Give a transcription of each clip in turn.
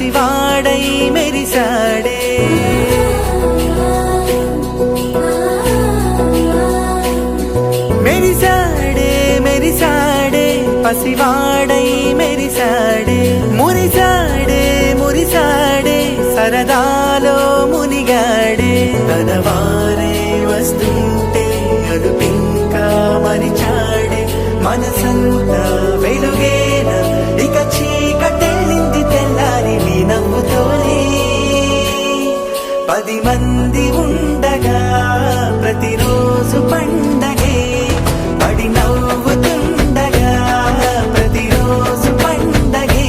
పసివాడై మెరిసాడే మెరిసాడే మెరిసాడే పసివాడై మెరిసాడే మురిసాడే మురిసాడే సరదాలో మునిగాడే తనవారే వస్తుంటే అదుపింకా మరిచాడే మనసంతా వెలుగేన ఇక చీకటెళ్ళింది తెల్లారి నీ నవ్వుతోనే 10 మంది ఉండగా ప్రతిరోజు పండగే పడి నవ్వుతుండగా ప్రతిరోజు పండగే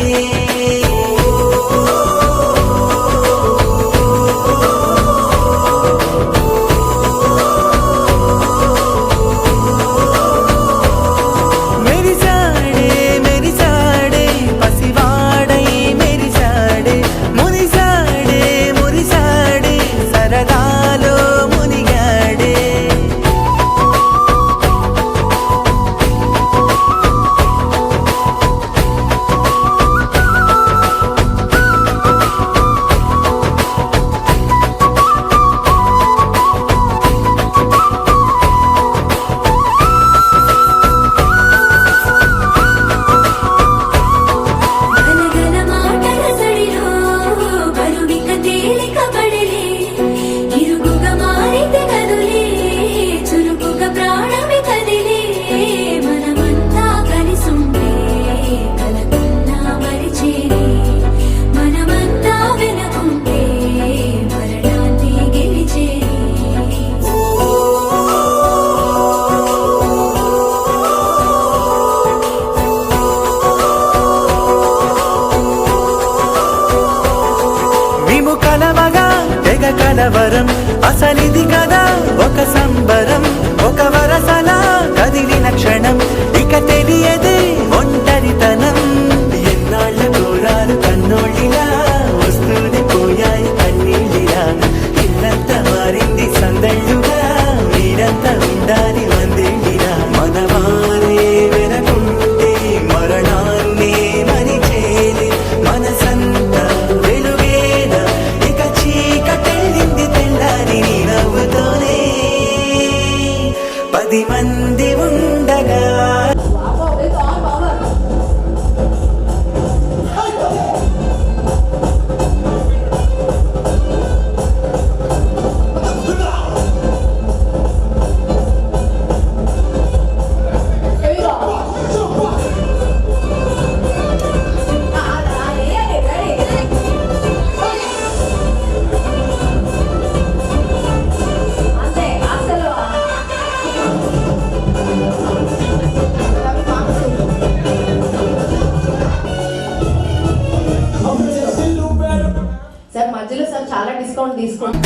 మెరిసాడే మెరిసాడే పసివాడై మెరిసాడే మురిసాడే మురిసాడే సరదాలో మునిగాడే గనగన మాటల సడిలో బరువిక తేలిక పడలే ఇరుగుగా మారితే కదులే చురుకుగా ప్రాణమి కదిలే మనమంతా కలిసుంటే కలకున్నా మరిచేరే మనమంతా వెనకుంటే మరణాన్ని గెలిచేరే మేము కలవగా తెగ కలవరం అసలిది కదా ఒక సంబరం ఒక వరసలా కదిలిన క్షణం ఇక తెలియదే ఒంటరితనం ఎన్నాళ్ళ దూరాలు కన్నోళ్ళిలా వస్తూనే పోయాయి కన్నీళ్ళిలా ఇల్లంతా మారింది సందళ్ళుగా మీరంతా ఉండాలి వందేళ్ళిలా మనవారే వెనకుంటే మరణాన్ని మరిచేలి మనసంతా వెలుగేన ఇక చీకటెళ్ళింది తెల్లారి నీ నవ్వుతోనే 10 మంది ఉండగా సార్ మధ్యలో సార్ చాలా డిస్కౌంట్ తీసుకోండి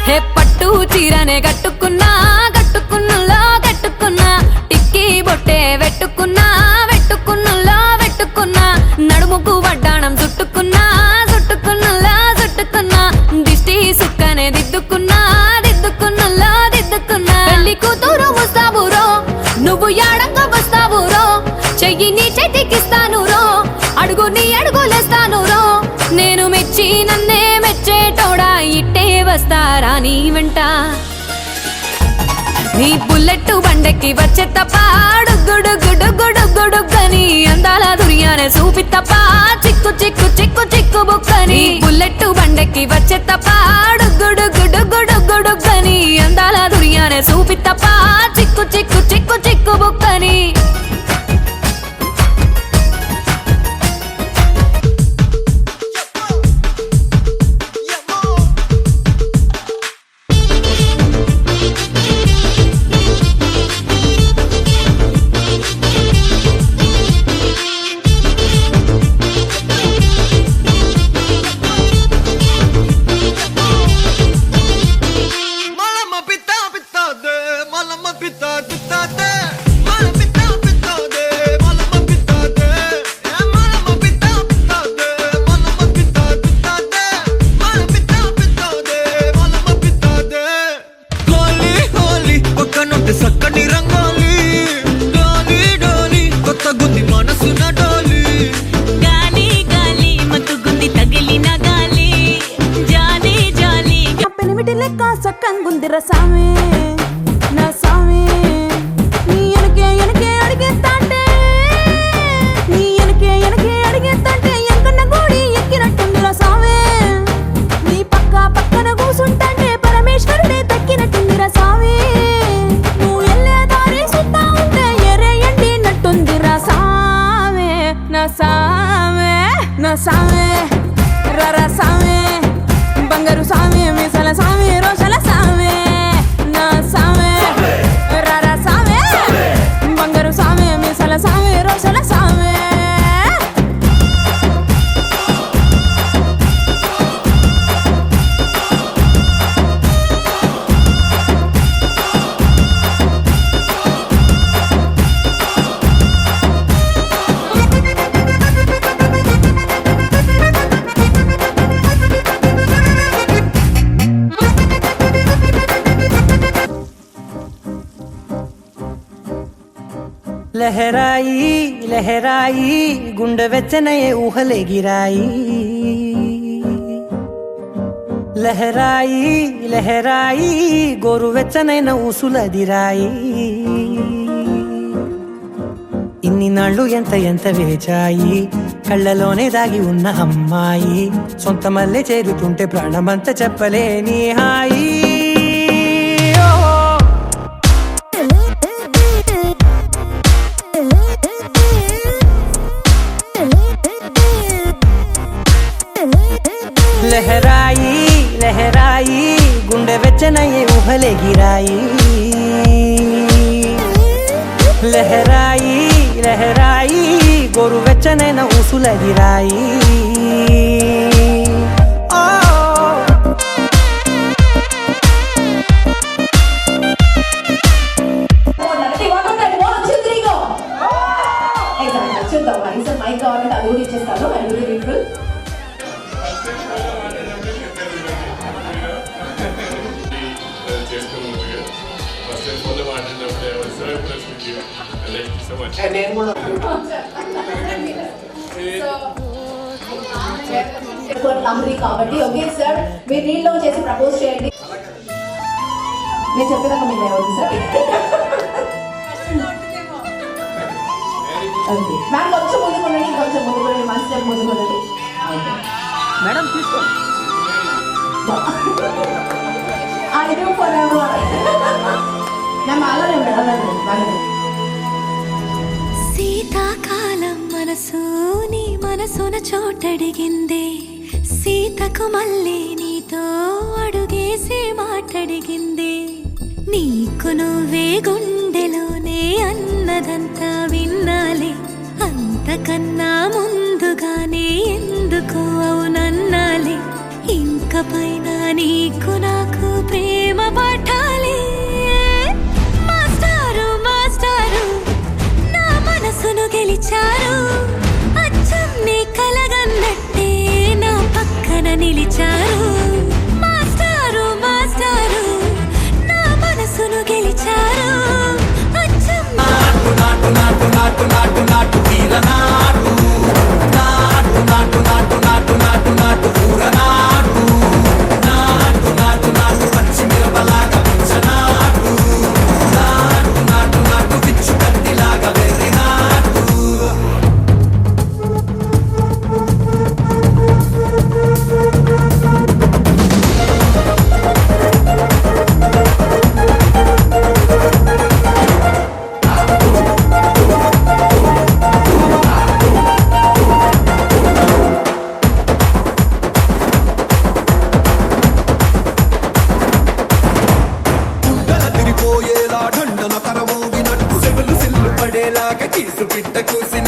హే పట్టు చీరనే కట్టుకున్నా కట్టుకున్నులో కట్టుకున్నా టిక్కీ బొట్టే వెట్టుకున్నా వెట్టుకున్నులో వెట్టుకున్నా నడుముకు వడ్డాణం చుట్టుకున్నా చుట్టుకున్నులో చుట్టుకున్నా దిష్టి సుక్కనే దిద్దుకున్నా దిద్దుకున్నులో దిద్దుకున్నా పెళ్లి కూతురు ముస్తాబురో నువ్వు యాడంగా వస్తావురో చెయ్యి నీ చేతికిస్తాను రో అడుగు నీ అడుగులేస్తాను రో నేను మెచ్చి నన్నే మెచ్చేటోడా ఇట్టే వస్తారా నీ వెంట నీ బుల్లెట్ బండెక్కి వచ్చే తప్ప డుగ్గుడుగ్గుడుగ్గుడుగ్గుడుగ్గని అందాల దుర్యానే చూపి తప్ప చిక్కు చిక్కు చిక్కు చిక్కు బుక్కని బుల్లెట్ బండెక్కి వచ్చే తప్ప డుగ్గుడుగ్గుడుగ్గుడుగ్గుడుగ్గని అందాల దుర్యానే చూపి తప్ప చిక్కు చిక్కు చిక్కు చిక్కు బుక్కని అతి సక్కని రంగోలి డోలి డోలి కొత్త గుంది మనసున డోలి గాలి గాలి మత్తు గుంది తగిలిన గాలి జాలి జాలి పెనిమిటి లెక్క సక్కంగుందిర సామే నా సామే నీ ఎనకే ఎనకే అడిగేస్తాంటే నీ ఎనకే ఎనకే అడిగేస్తాంటే ఎంకన్న గోడి ఎక్కినట్టుందిర సామే నీ పక్కన కూసుంటాంటే పరమేశ్వరుడే దక్కినట్టుందిర సామే నువ్వు ఎల్లే దారి సుత్తా ఉంటే ఎరే ఎండినట్టుందిర సామే నా సామే నా సామే రర సామే బంగారు సామే మీసల సామే రోషల సామే నా సామే రర సామే బంగారు సామే మీసల సామే రోషల సామే లహరాయి లహరాయి గుండె వెచ్చనయే ఊహలే గిరాయి లహరాయి లహరాయి గోరు వెచ్చనైన ఊసులదిరాయి ఇన్ని నాళ్ళు ఎంత ఎంత వేచాయి కళ్ళలోనే దాగి ఉన్న అమ్మాయి సొంత మల్లె చేరుతుంటే ప్రాణమంత చెప్పలేని హాయి లహరాయి లహరాయి గుండె వెచ్చనయ్యే ఊహలే గిరాయి లహరాయి లహరాయి గోరు వెచ్చనైన ఊసులదిరాయి మైక్ కావాలంటే అది కూడా ఇచ్చేస్తాను. I will be grateful. కాబట్టి ఓకే సార్, మీరు నీళ్ళు చేసి ప్రపోజ్ చేయండి. నేను చెప్పేదాకా మీకు అవుతుంది సార్. మ్యామ్ కొంచెం ముందు కొనండి, కొంచెం ముందు కొనండి, వన్ స్టెప్ ముందు కొనండి మేడం. తీసుకోండి. I do forever. మ్యామ్ అలానే మేడం. శీతాకాలం మనసు నీ మనసున చోటడిగిందే, సీతకు మళ్ళీ నీతో అడుగేసి మాటడిగిందే, నీకు నువ్వే గుండెలోనే అన్నదంతా విన్నాలే, అంతకన్నా ముందుగానే ఎందుకు అవునన్నాలే, ఇంక పైన నీకు నాకు ప్రేమ పాఠాలే. మాస్టారు మాస్టారు నా మనసును గెలిచారు, అచ్చం నీ కలగన్నట్టే నా పక్కన నిలిచారు. మాస్టారు మాస్టారు నా మనసును గెలిచారు, అచ్చం నాటు నాటు నాటు నాటు నాటు నాటు వీర నాటు నాటు నాటు నాటు నాటు నాటు నాటు ఊర నాటు నాటు నాటు నాటు పచ్చి మిరపలాగా పిచ్చనాటు నాటు నాటు నాటు పిచ్చు కత్తిలాగా వెర్రి నాటు. తిరిపోయేలా ఢండన కరమోగినట్టు సెవెలు సిల్లు పడేలాగా కీసు పిట్ట కూసిన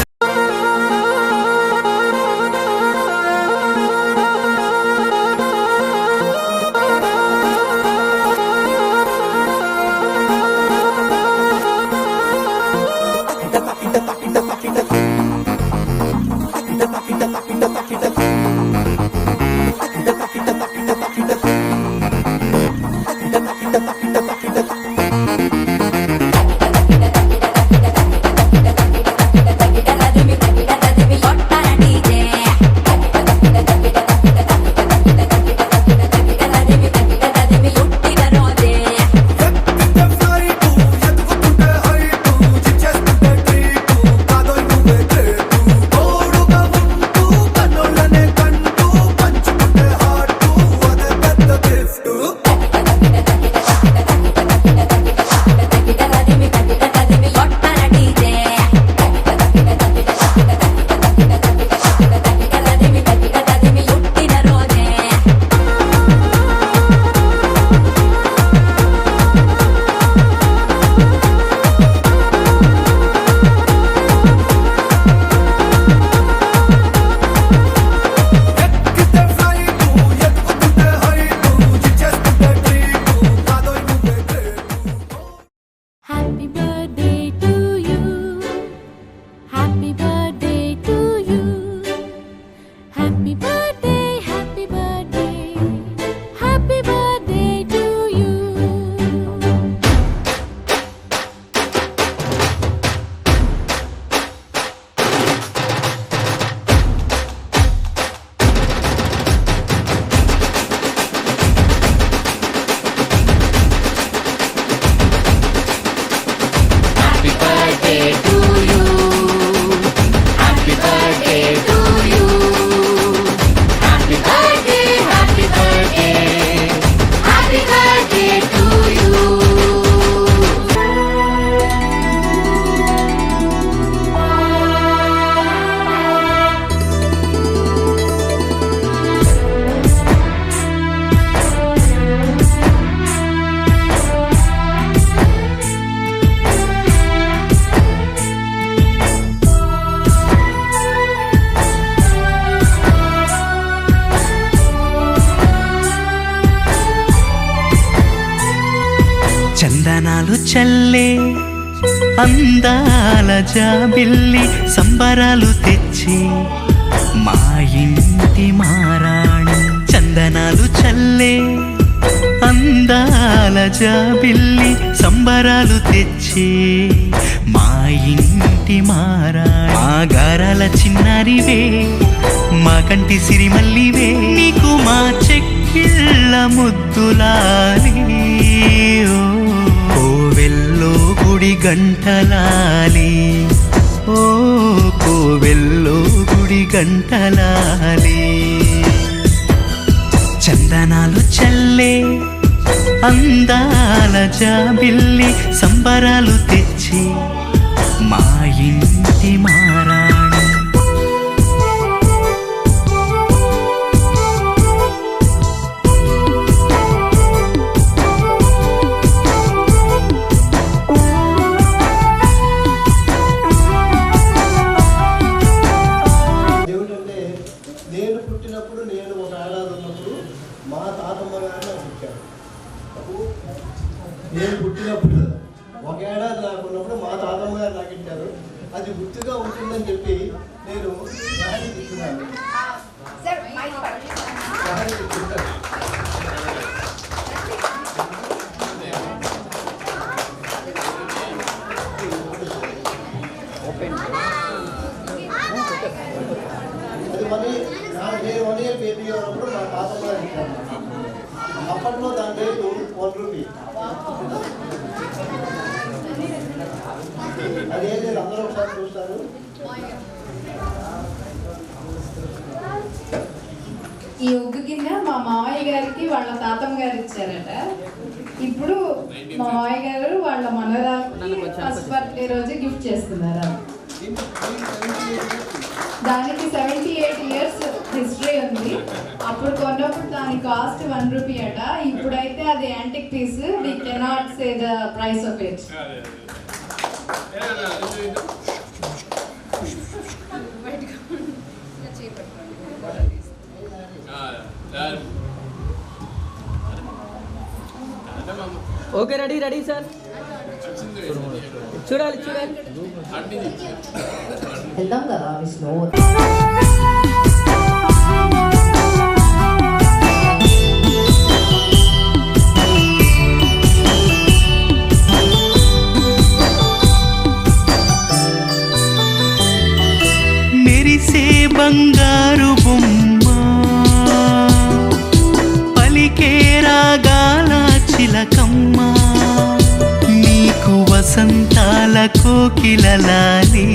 to you. Happy birthday to you. Happy birthday, happy birthday. Happy birthday to you. చందనాలు చల్లే అందాల జాబిల్లి సంబరాలు తెచ్చి మా ఇంటి మారాణి. చందనాలు చల్లే అందాల జాబిల్లి సంబరాలు తెచ్చి మా ఇంటి మారాణి. మా గారాల చిన్నారివే మా కంటి సిరిమల్లివే నీకు మా చెక్కిళ్ళ ముద్దులాలి. కోవెల్లో గుడి గంటలాలి, ఓ కోవెల్లో గుడి గంటలాలి. చందనాలు చల్లే అందాల జాబిల్లి సంబరాలు తెచ్చి మా ఇంటి మారాణి. ఏమిటంటే నేను పుట్టినప్పుడు నేను ఒక ఏడాది ఉన్నప్పుడు మా తాతమ్మ గారు నాకు ఇచ్చారు. నేను పుట్టినప్పుడు ఒక ఏడాది నాకు ఉన్నప్పుడు మా తాతమ్మ గారు నాకు ఇచ్చారు. అది గుర్తుగా ఉంటుందని చెప్పి నేను రాణి ఇస్తున్నాను. అది మళ్ళీ నేను 1 year బేబీ ఉన్నప్పుడు మా తాతమ్మ గారు ఇచ్చారు. అప్పట్లో దాని రేటు 1 రూపీ. అదేం లేదు, అందరూ ఒకసారి చూస్తారు. ఈ ఉగ్గు గిన్నె మా మావయ్య గారికి వాళ్ళ తాతమ్మ గారు ఇచ్చారట. ఇప్పుడు మా మావయ్య గారు వాళ్ళ మనవరాలకి ఫస్ట్ బర్త్డే రోజు గిఫ్ట్ చేస్తున్నారు. దానికి 78 years హిస్టరీ ఉంది. అప్పుడు కొన్నప్పుడు దాని కాస్ట్ 1 రూపీ అట. ఇప్పుడైతే అది antique piece. We cannot say the price of it. Okay, ready ready sir. చూడాలి చూడాలి. వెళ్దాం కదా విష్ణు. మెరిసే బంగారు బొమ్మ పలికే రాగాల చిలకమ్మ నీకు వసంతాల కోకిలలాలి.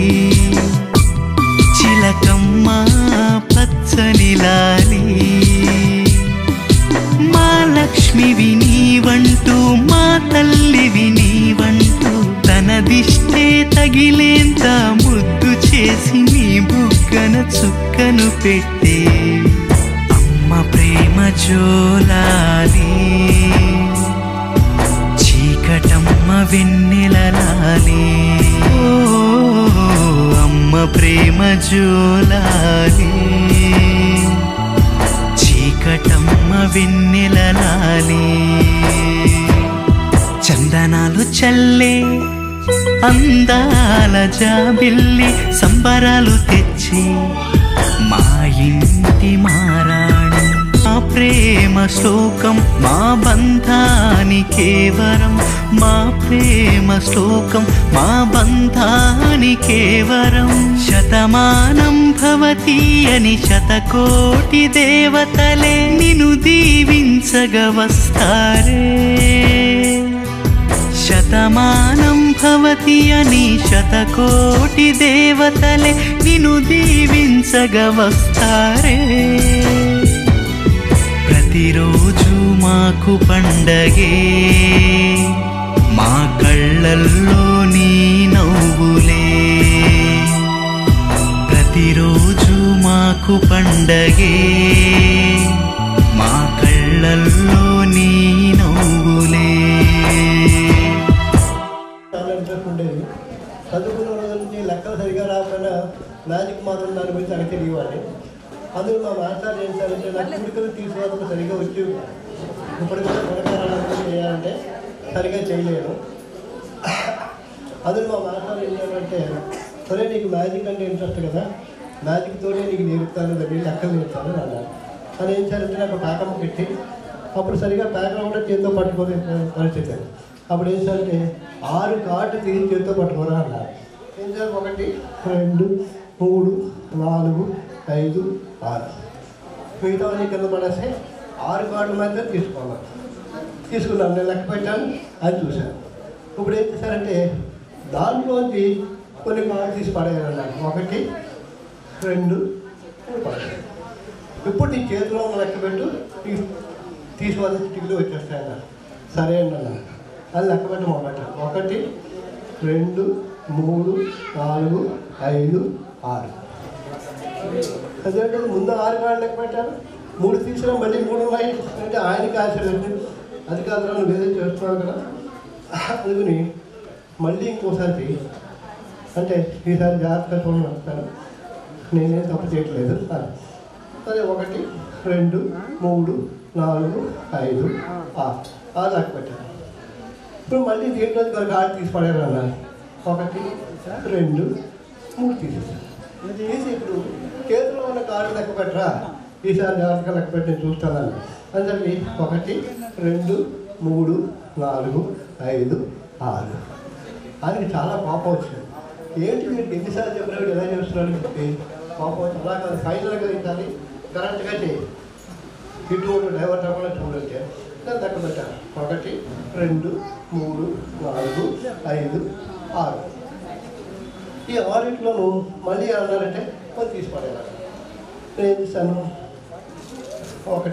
చిలకమ్మ పచ్చని లాలి. మా లక్ష్మివి నీవంటూ మా తల్లివి నీవంటూ తన దిష్టే తగిలేంత ముద్దు చేసి నీ బుగ్గన చుక్కను పెట్టే అమ్మ ప్రేమ జోలాలి. చీకటమ్మ వెన్నెలలాలి. ఓ అమ్మ ప్రేమ జోలాలి. చీకటమ్మ వెన్నెలలాలి. చందనాలు చల్లే అందాల జాబిల్లి సంబరాలు తెచ్చి మా ఇంటి మారాణి. మా ప్రేమ శ్లోకం మా బంధానికే వరం. మా ప్రేమ శ్లోకం మా బంధానికే వరం. శతమానం భవతి అని శతకోటి దేవతలే నిన్ను దీవించగ వస్తారే. శతమానం భవ పద్మావతి అని శతకోటి దేవతలే నిన్ను దీవించగా వస్తారే. ప్రతిరోజు మాకు పండగే, మా కళ్ళల్లో నీ నవ్వులే. ప్రతిరోజు మాకు పండగే, మా కళ్ళల్లో నీ నవ్వులే. చాలా ఇంట్రెస్ట్ ఉండేది. చదువుకున్న రోజుల నుంచి లెక్కలు సరిగా రాకపోయినా మ్యాజిక్ మాత్రం దాని గురించి నాకు తెలియవాలి. అందులో మా మాస్టర్ ఏం చేశారంటే నాకు కుడికలు తీసుకోవడం సరిగా వచ్చి ఇప్పుడు కూడా గుణకారాలు చేయాలంటే సరిగా చేయలేను. అందులో మా మాస్టర్ ఏం చేయాలంటే సరే నీకు మ్యాజిక్ అంటే ఇంట్రెస్ట్ కదా, మ్యాజిక్తోనే నీకు నేర్పుతాను దాన్ని లెక్కలు నేర్పుతాను అన్నారు. అని ఏం చేయాలంటే నాకు ప్యాకమ్మ పెట్టి అప్పుడు సరిగా ప్యాకం కూడా చేతితో పట్టుకొని పరిస్థితి. అప్పుడు ఏం చేయాలంటే 6 కార్డు తీసి చేతితో పట్టుకోరా అన్నారు. ఏం చేయాలి 1 2 3 4 5 6 మిగతా అన్ని కింద పడేస్తే 6 కార్డుల మధ్య తీసుకోవాలి. తీసుకున్నాను, నేను లెక్క పెట్టాను, అది చూశాను. ఇప్పుడు ఏం చేశారంటే దాంట్లోంచి కొన్ని కార్డు తీసి పడేయాలన్నారు. 1 2 3 పడేయాలి. ఇప్పుడు నీ చేతిలో ఉన్న లెక్క పెట్టు, తీసుకోవాలి టికెట్లు వచ్చేస్తాయి అన్నారు. సరే అండి అన్నారు. అది లెక్క పెట్టి మొదలెట్టాను. 1 2 3 4 5 6 అదేంటే ముందు 6 కార్డు లెక్క పెట్టాను, 3 తీసుకురా మళ్ళీ 3 ఉన్నాయి అంటే ఆయనకి ఆశ్చర్యం. అది కాదు నువ్వు వేరే చేస్తున్నావు కదా అందుకుని మళ్ళీ ఇంకోసారి అంటే ఈసారి జాగ్రత్తగా చూడండి వస్తాను, నేనేం తప్పు చేయట్లేదు. సరే 1 2 3 4 5 6 లెక్క పెట్టాను. ఇప్పుడు మళ్ళీ దీంట్లో కార్డు తీసి పడేయాలి అన్నారు. 1 2 3 తీసేసాను. తీసి ఇప్పుడు చేతిలో ఉన్న కార్డు లెక్క పెట్టరా, ఈసారి జాగ్రత్తగా లెక్క పెట్టి నేను చూస్తానని. అందరికీ 1 2 3 4 5 6 ఆయనకి చాలా కోపం వచ్చింది. ఏంటి మీరు ఎన్నిసార్లు చెప్పినప్పుడు ఎలా చేస్తున్నాడు చెప్పి కోపం వచ్చి అలా కాదు ఫైనల్గా ఇవ్వాలి, కరెక్ట్గా చేయి, ఇటువంటి డైవర్ట్ అవ్వకుండా చూడంటే నేను లెక్క పెట్టాను. 1 2 3 4 5 6 ఈ 6లోనూ మళ్ళీ అన్నారంటే కొంచెం తీసుకోలేదు. నేను ఏం చేశాను 1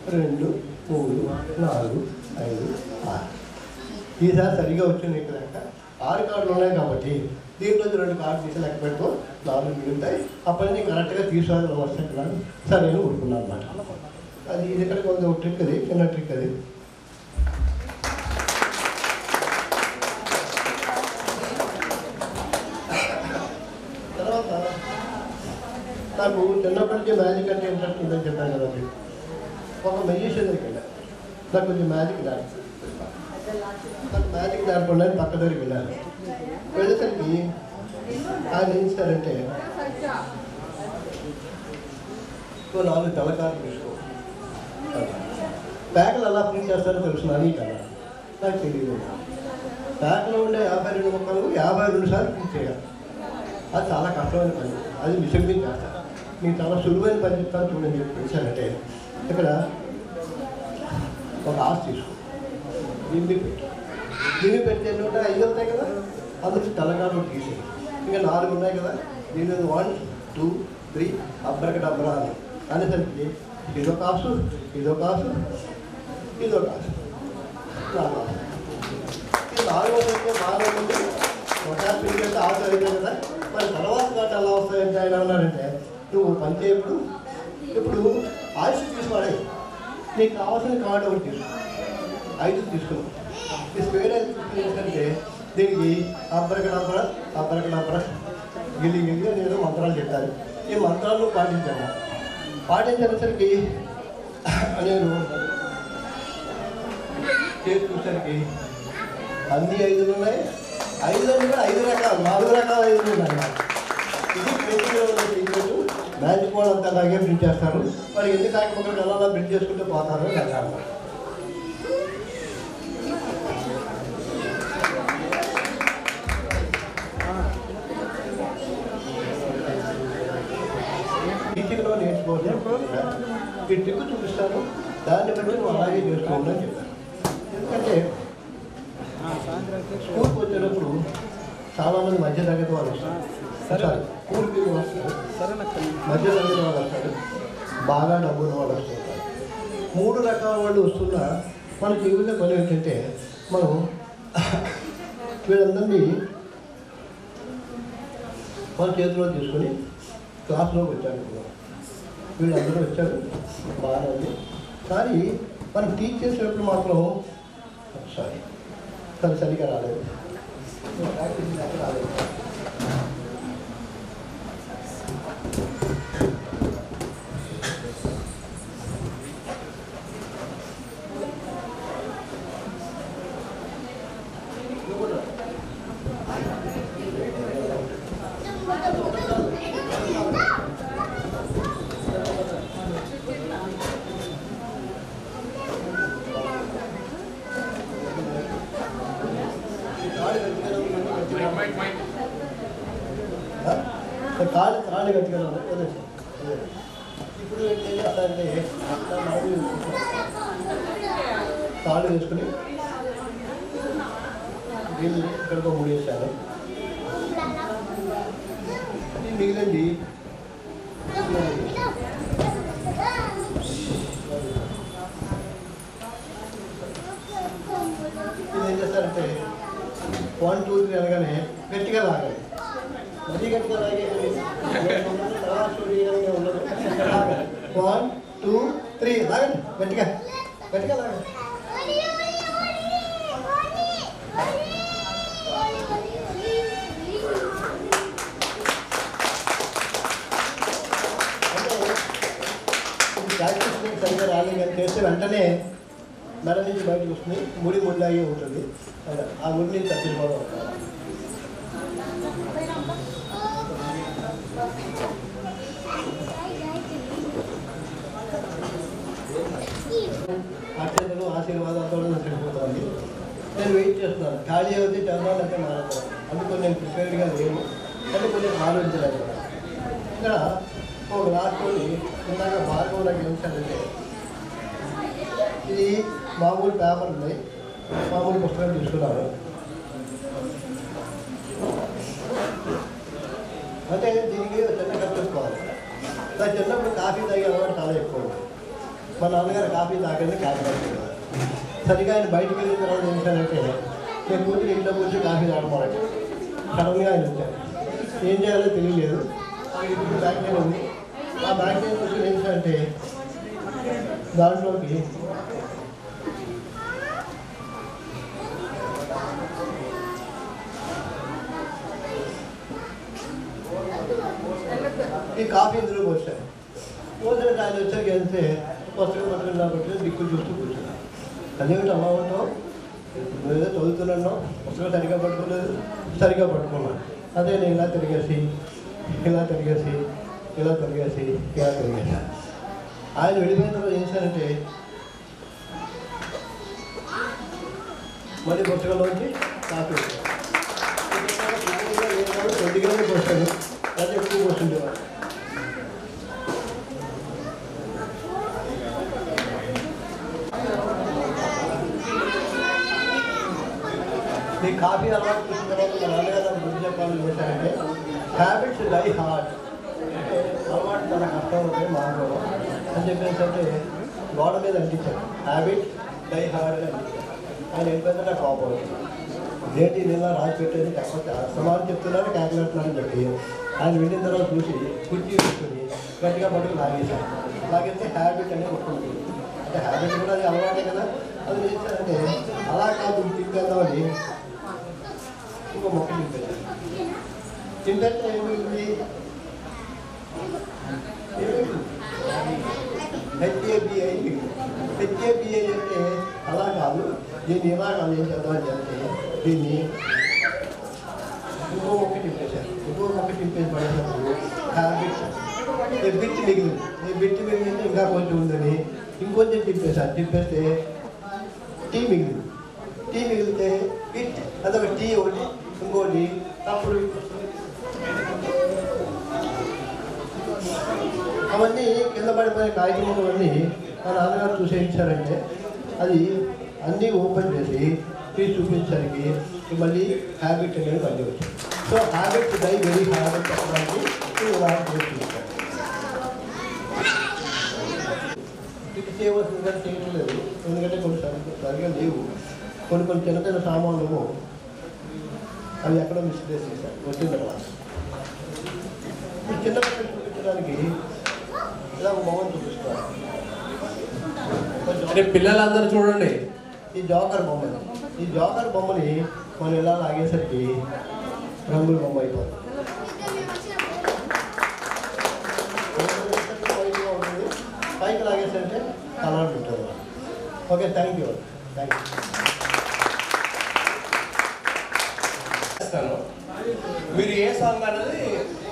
2 3 4 5 6 ఈసారి సరిగా వచ్చింది ఇక్కడ లెక్క. 6 కార్డులు ఉన్నాయి కాబట్టి దీంట్లో 2 కార్డు తీసి లెక్క పెట్టుకో, 4 మిగులుతాయి. అప్పటి నుంచి కరెక్ట్గా తీసుకోవాలి వస్తున్నాను. సరే అని ఊరుకున్నాను అన్నమాట. అది ఇది ఇక్కడ కొంచెం ట్రిక్, అది చిన్న ట్రిక్. అది తర్వాత నాకు చిన్నప్పటి నుంచి మ్యాజిక్ అంటే ఇంట్రెస్ట్ ఉందని చెప్పాను కదా. ఒక మెజిషియన్ దగ్గరికి వెళ్ళాను, నాకు కొంచెం మ్యాజిక్ డాన్స్, నాకు మ్యాజిక్ దాడకుండా పక్క దగ్గరికి వెళ్ళాను. వెళ్ళేసరికి ఆయన ఏం చేశారంటే 4 తెల్లకారులు తీసుకో, ప్యాకులు ఎలా ప్రింట్ చేస్తారో తెలుసున్నాను ఈ కదా, నాకు తెలియదు. ప్యాక్లో ఉండే 52 ముక్కలు 52 సార్లు ప్రింట్ చేయాలి. అది చాలా కష్టమైన పని, అది మిషన్ మీద చేస్తాను. మీకు చాలా సులువైన పని చెప్తాను చూడండి చెప్పి తెలిసానంటే ఇక్కడ ఒక ఆశ తీసుకో, దీన్ని పెట్టి 5 అవుతాయి కదా, అందుకు తెల్లగాడు తీసి ఇంకా 4 ఉన్నాయి కదా, దీని 1 2 3 అబ్బరకడబ్బరా అని అనేసరికి ఇదొక ఆసు, ఇదొక ఆసు, ఇదొక ఆసు, 4 ఆసు. ఈ 4 వస్తే బాగా ఉంటుంది. ఒకసారి పిల్లలు ఆశ అయిపోయి కదా, మరి తర్వాత కాట ఎలా వస్తాయంటే ఆయన అన్నారంటే నువ్వు పని చేయప్పుడు ఇప్పుడు ఆయుష్ తీసుకోవాలి, నీకు కావాల్సిన కార్డు ఒకటి తీసుకో, 5 తీసుకున్నావు. ఈ స్పేడ్ 5 తీసుకునేసరికి దీనికి అబ్బరకడబ్బర గిల్లి నేను మంత్రాలు చెప్పాను. ఈ మంత్రాలను పాటించాను. పాటించేసరికి నేను చేసుకునేసరికి అన్ని 5 ఉన్నాయి. 5 కూడా 5 రకాలు 4 రకాల 5 ఉన్నాయి. ఇది ప్రింటింగ్లో ఉన్న సీక్రెట్. మ్యాజిక్ వాళ్ళు అంతా అలాగే ప్రింట్ చేస్తారు. మరి ఎందుకు కాకపోతే అలా ప్రింట్ చేసుకుంటూ పోతారు అన్నారు. టీచింగ్లో నేర్చుకోవచ్చు. ఈ ట్రిక్ చూపిస్తాను, దాన్ని బట్టి నువ్వు అలాగే చేసుకోండి అని చెప్పాను. ఎందుకంటే స్కూల్కి వచ్చేటప్పుడు చాలామంది మధ్య తరగతి వాళ్ళు వస్తారు, కూలి పీపుల్ వస్తారు, మధ్య తరగతి వాళ్ళు వస్తారు, బాగా డబ్బులు వాళ్ళు వస్తుంటారు. 3 రకాల వాళ్ళు వస్తున్నా మన జీవిత పని ఏంటంటే మనం వీళ్ళందరినీ మన చేతిలో తీసుకొని క్లాస్లోకి వచ్చాను. వీళ్ళందరూ వచ్చారు, బాగానే ఉంది. కానీ మనం టీచ్ చేసేటప్పుడు మాత్రం సరిగా రాలేదు, రాలేదు. తాళి గట్టిగా ఇప్పుడు ఏం చేస్తారంటే తాళి వేసుకుని వీళ్ళు ఇక్కడికో ముడేశారు. మిగిలింది ఇది ఏం చేస్తారంటే 1 2 3 అనగానే గట్టిగా లాగాలి. మరీ గట్టిగా లాగే ఉండదు. 1 2 3 లాగండి, గట్టిగా గట్టిగా లాగండి. ప్రాక్టీస్ సరిగ్గా రాలేదు కానీ చేస్తే వెంటనే మెడ నుంచి బయటకు వస్తుంది, ముడిలాగే ఉంటుంది. ఆ ముడి నుంచి తప్పించుకోవడం. అత్యంతలు ఆశీర్వాదాలతో సరిపోతుంది. నేను వెయిట్ చేస్తున్నాను, ఖాళీ అవుతే చదవాలంటే మాట్లాడతాను. అందుకని నేను ప్రిపేర్డ్గా లేను, అంటే కొంచెం ఆలోచించలేదు. ఇక్కడ ఒక రాష్ట్రంలో ఇందాక భార్గవులకు ఏమిటంటే ఇది మామూలు పేపర్ ఉన్నాయి, మామూలు పుస్తకాలు తీసుకున్నారు. అంటే దీనికి చిన్న కట్టుకోవాలి. నాకు చిన్నప్పుడు కాఫీ తాగే అలవాటు చాలా ఎక్కువ. మా నాన్నగారు కాఫీ తాగండి, కాఫీ తాగుతున్నారు. సరిగా ఆయన బయటికి వెళ్ళిన తర్వాత ఏం చేశానంటే నేను కూర్చుని ఇంట్లో కూర్చొని కాఫీ తాగమని సడన్గా ఆయన వచ్చారు. ఏం చేయాలో తెలియలేదు. ఇప్పుడు బ్యాక్ పెయిన్ ఉంది. ఆ బ్యాక్ పెయిన్ కూర్చొని ఏం చేశానంటే దాంట్లోకి ఈ కాఫీ ఇందులో పోసాను. పోసిన ఆయన వచ్చాక వెళ్తే పుస్తకం కాబట్టి దిక్కు చూస్తూ కూర్చున్నాను. అదేమిటి అమ్మ ఉంటావు, నువ్వేదో చదువుతున్నాను, పుస్తకం సరిగ్గా పట్టుకోలేదు, సరిగ్గా పట్టుకున్నాను. అదే నేను ఇలా తిరిగేసి ఇలా తిరిగేసి ఇలా తిరిగేసి ఇలా తిరిగేసి ఆయన వెళ్ళిపోయిన తర్వాత ఏం చేశానంటే మళ్ళీ పుస్తకంలోంచి కాఫీ కొద్దిగానే పోస్తాను, అది ఎక్కువ పోస్తుండేవాడు. ఈ కాఫీ అలవాటు చూసిన తర్వాత మా నాన్నగారు నాకు గుర్తు చెప్పాలని చేశారంటే హ్యాబిట్స్ డై హార్డ్, అంటే అలవాటు చాలా కష్టం అవుతుంది మానుకోవడం అని చెప్పేసి అంటే గోడ మీద అంటించారు. హ్యాబిట్ డై హార్డ్ అని అంటించారు. ఆయన ఏంటంటే నాకు కోపం అవుతుంది. ఏంటి నిన్న రాసి పెట్టేది కాకపోతే సమానం చెప్తున్నారు, క్యాల్కులేస్తున్నారని చెప్పి ఆయన వెళ్ళిన తర్వాత చూసి కుర్చీ కూర్చొని గట్టిగా పట్టుకు లాగేశారు. లాగేస్తే హ్యాబిట్ అనేది ఉంటుంది. అంటే హ్యాబిట్ కూడా అది అలవాటే కదా. అది చేశారంటే అలా కాదు తింపేద్దామని ఇంకో మొక్క తింపేశారు. తింపేస్తే ఏమిటి హెచ్ఏబిఐ. హెచ్ఏబిఐ అంటే అలా కాదు, దీన్ని ఇలా కాదు, ఏం చేద్దామని చెప్తే దీన్ని ఇంకో మొక్క తింపేశారు. ఇంకో మొక్క తింపేసి పడేటప్పుడు హ్యాబిట్ బిట్ మిగిలింది. ఈ బిట్ మిగిలింది ఇంకా కొంచెం ఉందని ఇంకొంచెం తిప్పేశారు. తిప్పేస్తే టీ మిగిలింది. టీ మిగిలితే ఇట్ అదొక టీ ఒకటి, ఇంకోటి అప్పుడు అవన్నీ కింద పడిపోయిన కాగితములన్నీ మా నాన్నగారు చూసేయించారంటే అది అన్నీ ఓపెన్ చేసి తీసి చూపించడానికి మళ్ళీ హ్యాబిట్ అనేది మళ్ళీ వచ్చింది. So habit die very hard అని చెప్పడానికి ఇది చేయవలసిందిగా చేయట్లేదు, ఎందుకంటే కొన్ని సరిగా లేవు. కొన్ని చిన్న చిన్న సామాన్లు అవి ఎక్కడో మిస్ప్లేస్ చేశారు వచ్చిన తర్వాత. చిన్న చూపించడానికి ఇలా ఒక బొమ్మను చూపిస్తారు. అంటే పిల్లలందరూ చూడండి, ఈ జోకర్ బొమ్మని మనం ఇలా లాగేసరికి రంగుల బొమ్మ అయిపోతుంది. పైకి లాగేసరికి కలర్ ఉంటుంది. Okay, thank you. మీరు ఏ సాంగ్ అనేది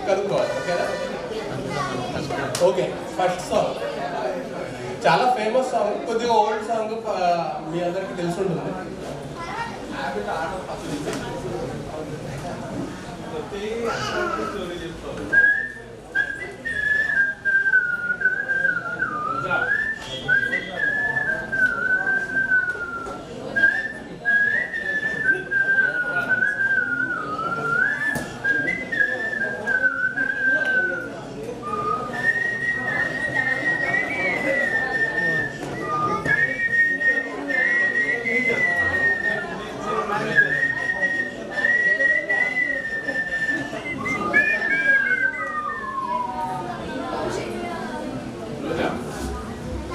కనుక్కోవాలి. ఓకేనా? ఓకే, ఫస్ట్ సాంగ్ చాలా ఫేమస్ సాంగ్, కొద్దిగా ఓల్డ్ సాంగ్, మీ అందరికి తెలిసి ఉంటుంది.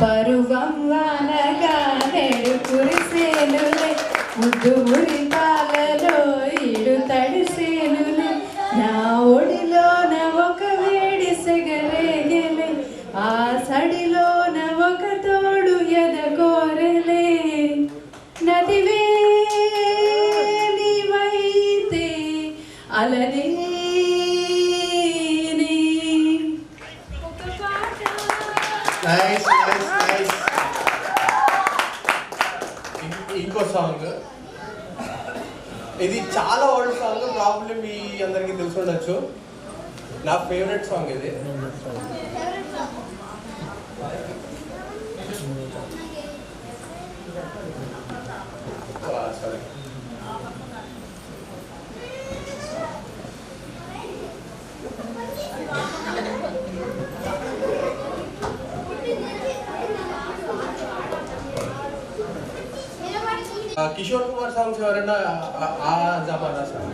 పరువం వానగా నేడు కురిసేనులే, ముద్దు మురి పాలలో ఈడు తడిసేనులే, నా ఒడిలోన ఒక వేడి సెగరేగలే, ఆ సడిలోన ఒక తోడు ఎదగోరెలే, నదివే నీవైతే అలనే నైస్. ఇంకో సాంగ్, ఇది చాలా ఓల్డ్ సాంగ్, ప్రాబ్లమ్ మీ అందరికీ తెలిసి ఉండొచ్చు. నా ఫేవరెట్ సాంగ్ ఇది. సారీ, కిషోర్ కుమార్ సాంగ్స్ ఎవరైనా ఆ జమానా సాంగ్.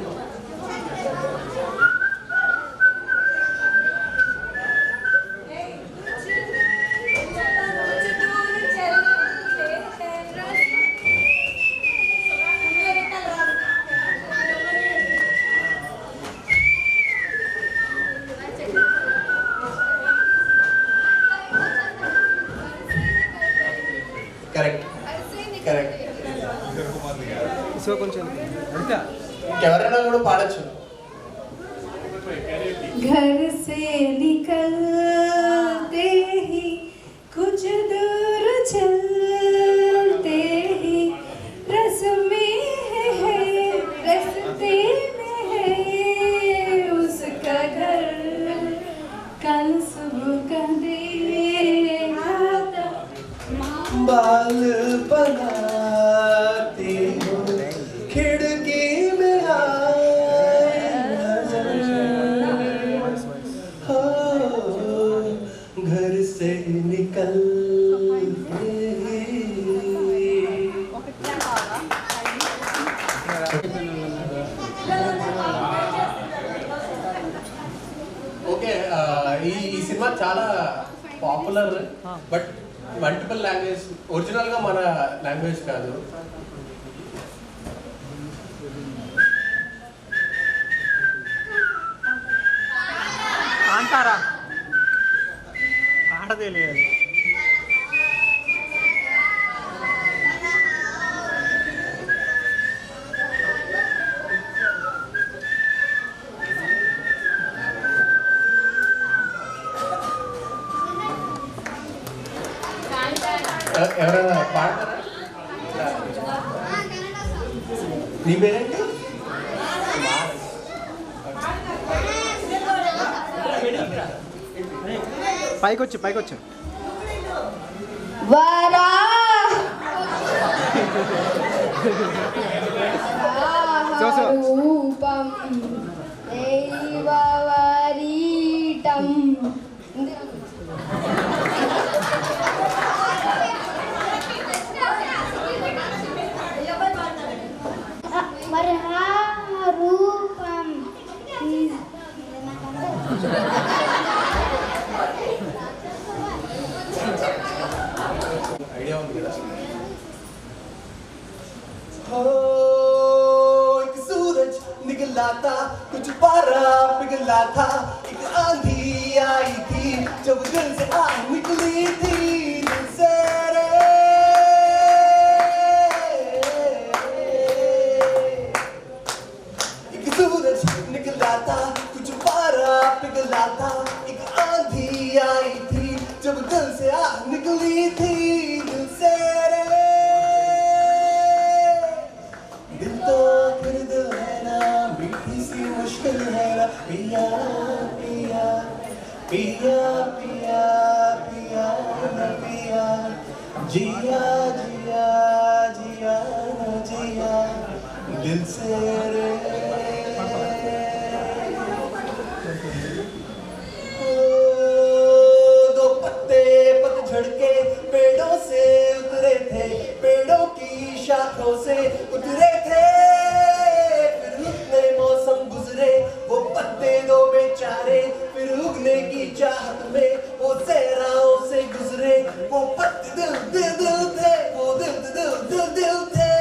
కరెక్ట్. సో కొంచెం ఎవరైనా కూడా పాడచ్చు. घर से निकलते ही कुछ दूर चलते ही रस्ते में है उसका घर, कल सुबह का देखा था बाल बनाती हूँ खिड़की में आए हो, घर से निकल ఓకే. ఈ సినిమా చాలా పాపులర్, బట్ మల్టిపుల్ లాంగ్వేజ్, ఒరిజినల్గా మన లాంగ్వేజ్ కాదు. అంటారా ఆడదేలేదు. ఎవరైనా పాడతారా? నీ పేరేంటి? పైకొచ్చు వరా రూపం వరహా రూపం. ఐడియా ఉంది కదా. एक सूरज निकला था, कुछ पारा पिघला था, एक आंधी आई थी, जब दिल से आग निकली थी दिल से रे. एक सूरज निकला था, कुछ पारा पिघला था, एक आंधी आई थी, जब दिल से आग निकली थी दिल से रे. दिल तो फिर दिल है ना, मीठी सी मुश्किल है ना, पिया पिया पिया पिया पिया ना पिया, जिया जिया जिया ना जिया दिल से रे. दो पत्ते पतझड़ के पेड़ों से उतरे थे, पेड़ों की शाखों से उतरे थे, फिर रुकने मौसम गुजरे, वो पत्ते दो बेचारे, फिर उगने की चाहत में वो सहराओं से गुजरे, वो पत्ते दिल दिल दिल थे, वो दिल दिल दिल दिल थे.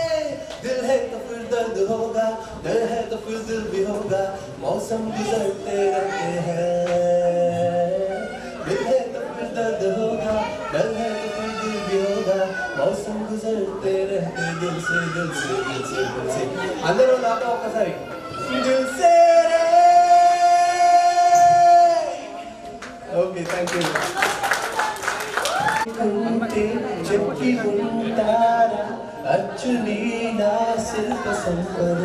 दिल है तो फिर दर्द होगा, दिल है तो फिर दिल भी होगा, मौसम गुजरते रहते हैं. दिल है तो फिर दर्द होगा, दिल है तो फिर दिल भी होगा, मौसम गुजरते रहते दिल से दिल से दिल से दिल से. అందరూ నాతో ఒక్కసారి Dil Se Re. Okay, thank you. చెప్పి ఉంటారా అచ్చుని నా శిల్ప సంపద.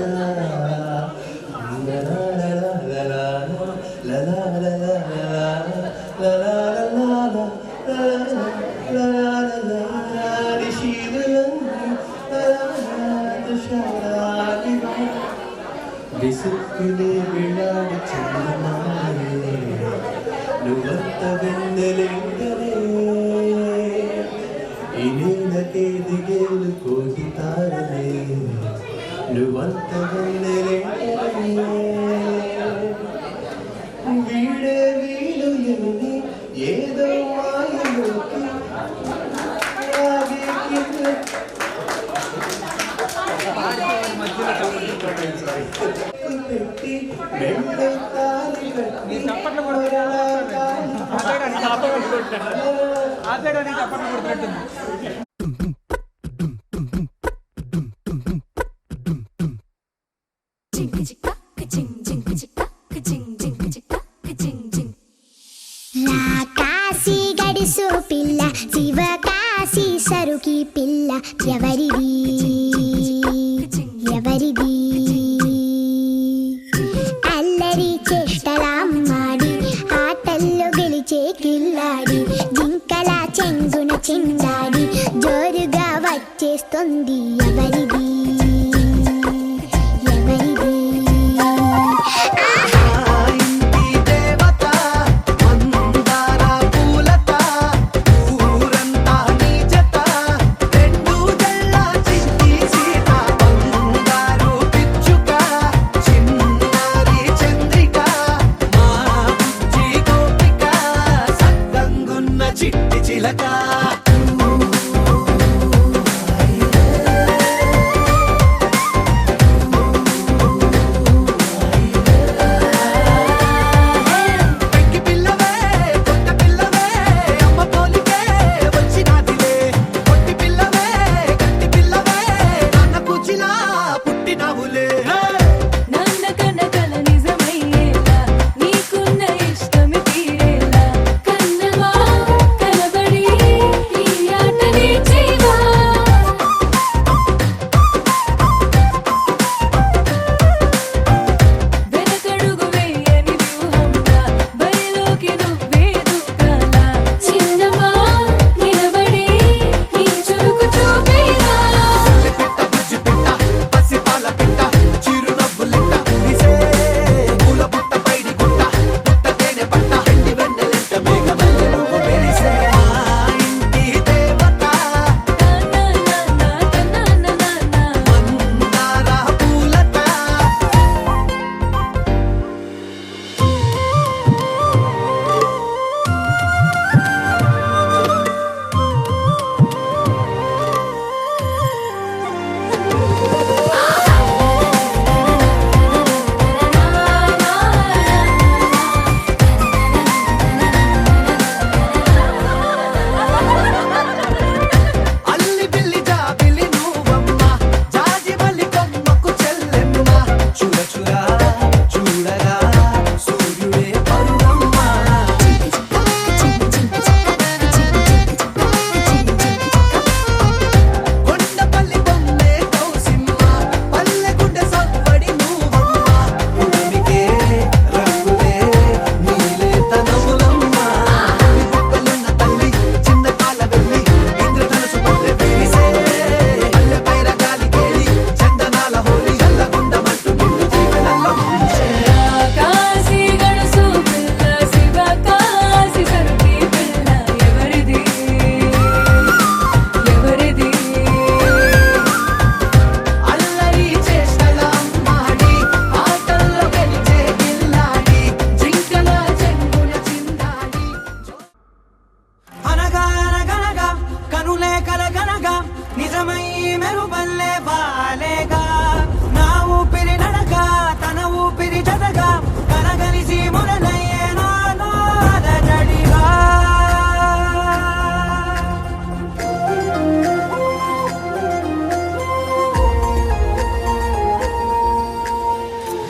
విసుక్కునే విడాడు చందమాయే, నువ్వంత వెన్నెలెంగనే, ఈ నీళ్ళకే దిగేలు కోటి తారలే, నువ్వంత వెన్నెలెంగనే. వీడే వీడు ఎన్ని ఏదో మాయలోకి ఆగే కింద పెట్టి మెండు తాలి కట్టి కాశీ గడిసు పిల్ల, శివ కాశీ సరుకి పిల్ల, ఎవరిది ఎవరిది? అల్లరి చేష్టలామ్మాడి, ఆటల్లో గెలిచే కిల్లాడి, జింకల చెంగున చిందాడి, జోరుగా వచ్చేస్తుంది ఎవరిది ఎవరిది? ఊరంతా నీ జత, రెండు జల్ల చింది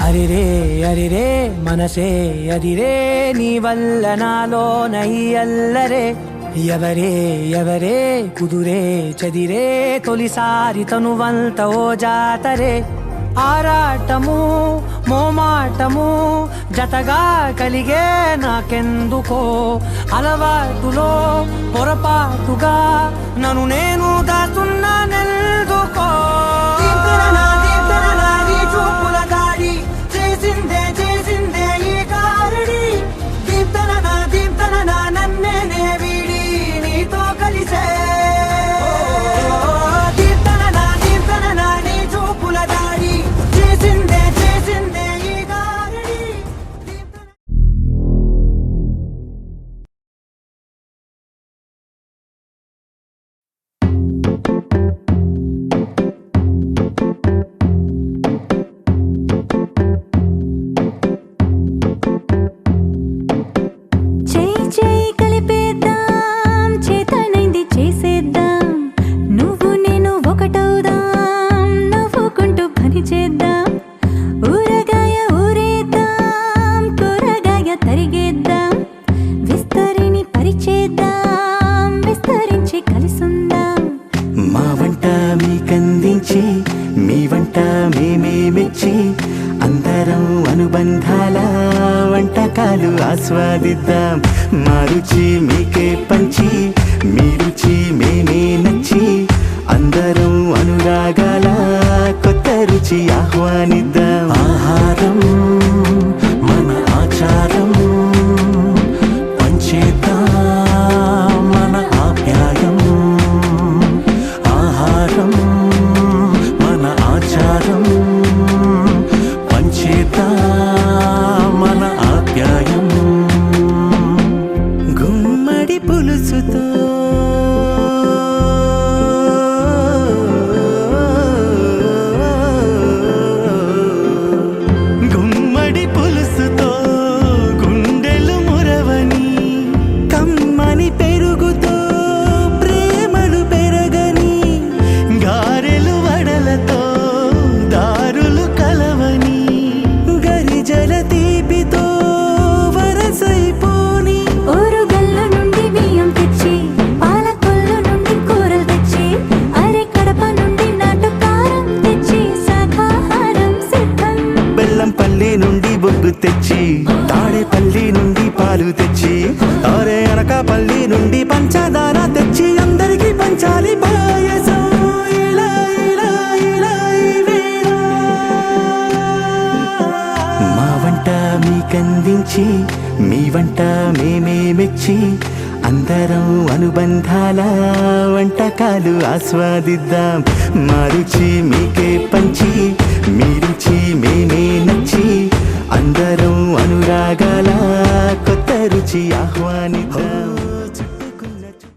అరిరే అరిరే మనసే అదిరే నీ వల్ల నాలో నయ్యల్లరే ఎవరే ఎవరే కుదురే చదిరే తొలిసారి తనువంత ఓ జాతరే ఆరాటము మోమాటము జతగా కలిగే నాకెందుకో అలవాటులో పొరపాటుగా నన్ను నేను దాస్తున్నానెందుకో చూపుల దాడి చేసిందే చేసిందే ఈ కారడి దీప్తన నన్నే వీడి నీతో కలిసే దీప్తన నీ చూపుల దాడి చేసిందే చేసిందే ఈ కారడి చేయి చేయి కలిపేద్దాం చేతనైంది చేసేద్దాం నువ్వు నేను ఒకటవుదాం నవ్వుకుంటూ పని చేద్దాం ఊరగాయ ఊరేద్దాం కూరగాయ తరిగేద్దాం విస్తరిని పరిచేద్దాం విస్తరించి కలిసుందాం మా వంట మీకందించి మీ వంట మేమే మెచ్చి అందరం అనుబంధాల వంటకాలు ఆస్వాదిద్దాం మా రుచి మీకే పంచి మీ రుచి మేమే నచ్చి అందరం అనురాగాల కొత్త రుచి ఆహ్వానిద్దాం ఆహారం మన ఆచారం పంచేద్దాం మన ఆప్యాయం ఆహారం మన ఆచారం మన ఆప్యాయం గుమ్మడి పులుసుతో గుమ్మడి పులుసుతో గుండెలు మురవని కమ్మని పెరుగుతో ప్రేమలు పెరగని గారెలు వడలతో దారులు కలవని గరిజల తీపితో వరసైపోని ఊరుగల్ల నుండి బియ్యం తెచ్చి పాలకొల్లు నుండి కూరలు తెచ్చి అరే కడప నుండి నాటుకారం తెచ్చి శాఖాహారం సిద్ధం బెల్లంపల్లి నుండి బొగ్గు తెచ్చి తాడేపల్లి నుండి పాలు తెచ్చి అరే అనకాపల్లి నుండి పంచదార తెచ్చి అందరికీ పంచాలి పాయసం ఇలా ఇలా ఇలా ఇవేరా. మా వంట మీకందించి మీ వంట మేమే మెచ్చి అందరం అనుబంధాల వంటకాలు ఆస్వాదిద్దాం మా రుచి మీకే పంచి మీ రుచి మేమే నచ్చి అందరం